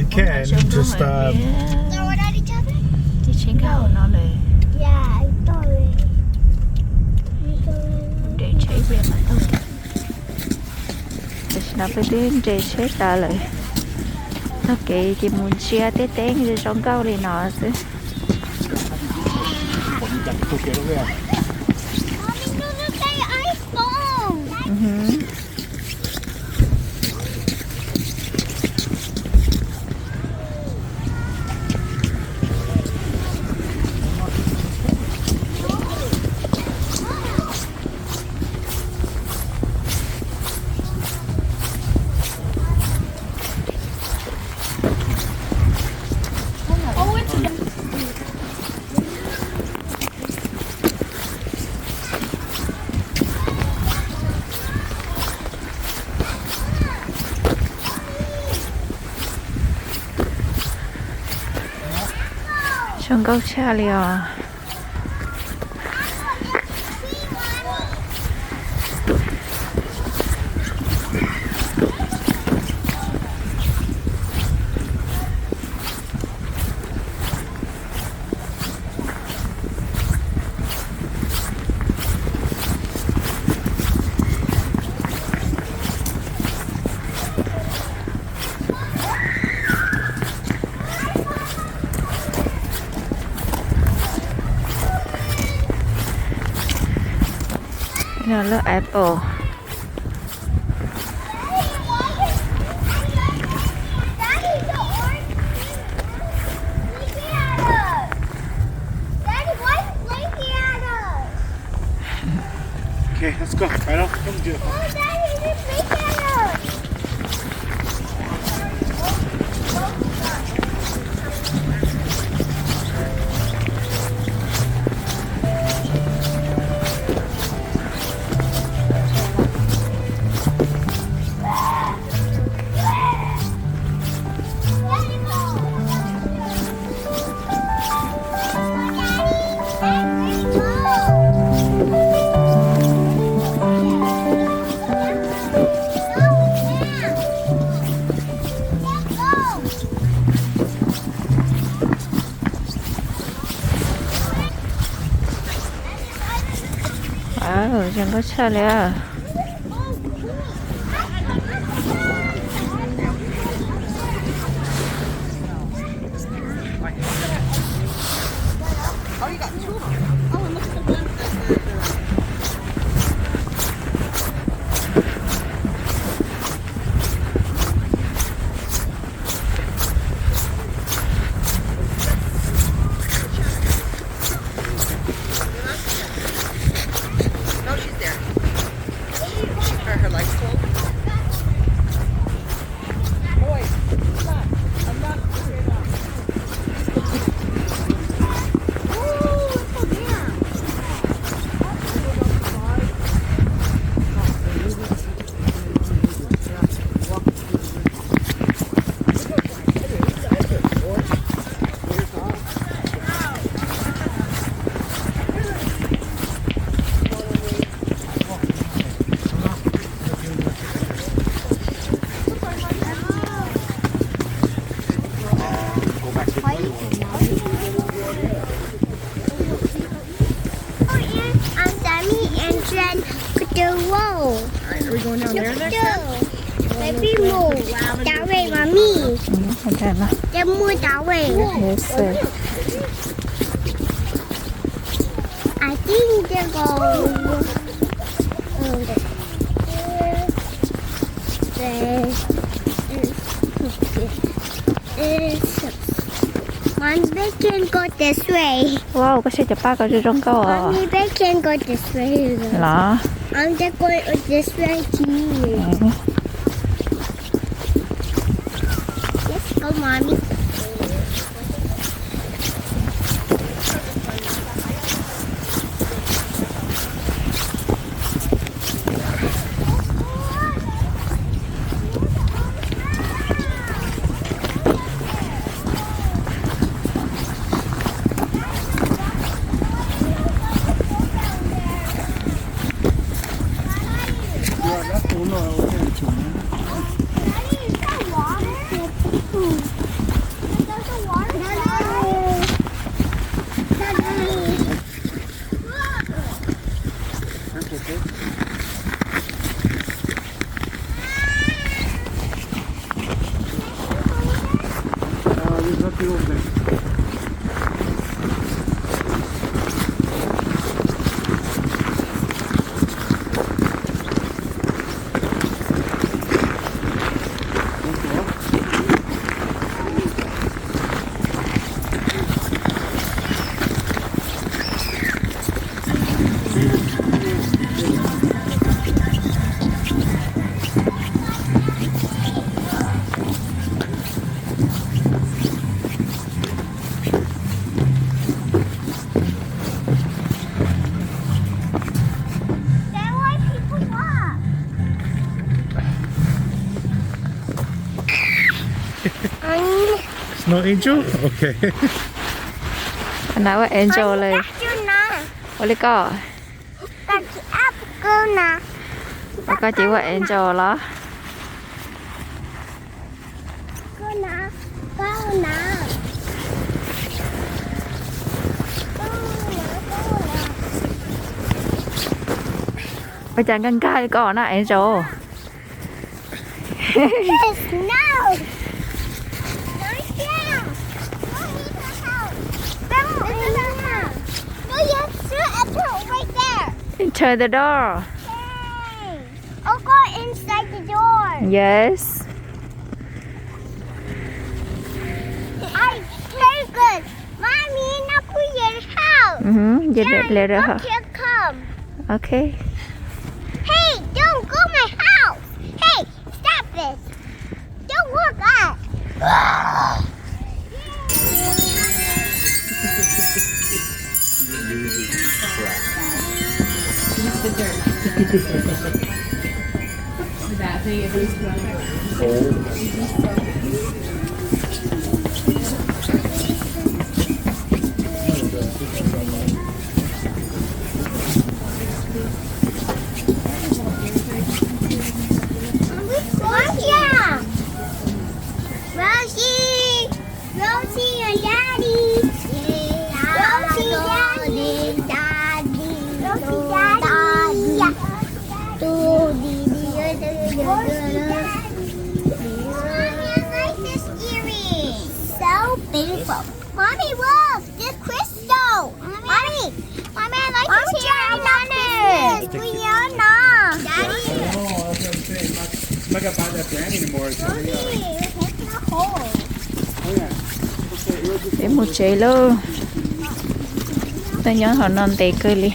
can. Just Throw it at each other? Thì trên cao nóเลย Yeah, I throw it. để chế về mà thôi để nó phải đến chế chế ta lại nó kể thì muốn chia té té như trong cao thì nó chứ Mommy, look at the iPhone. trong cao cha liều nó là apple Okay, let's go. Right off. Come do it. chẳng có xa lẽ Are we going down there next time? Maybe more. That way, mommy. okay mà Get more that way. yes sir. I think they go. Mommy, they can go this way. wow có xe chụp ba cái trong cao à Mommy, they can go this way. là I'm just going this way too. Let's go, mommy. That's why people walk. Snow angel? Okay. อันนั้นว่า angel เลย That's you na. โอลิก็ That's apple na. แล้วก็จีว่า angel เหรอ Go na. Go na. Go na. ไปจันกันใกล้ก่อนนะ angel Yes, no. Right down. No need to help. No, yes, apple right there. enter the door Hey. I'll go inside the door. yes Very good. Mommy, now put your house. you let her Look, here come. okay Hey, don't go my house. Hey, stop this. Don't walk up. Rosie! Rosie! Rosie and Daddy! Rosie, Daddy! Rosie, Daddy! Mommy, I like this earring. So beautiful. Mommy, look! This crystal! Mommy, I like this earring. Daddy! I'm not gonna buy that brand anymore. để một chế luôn tôi nhớ họ non tệ cơ li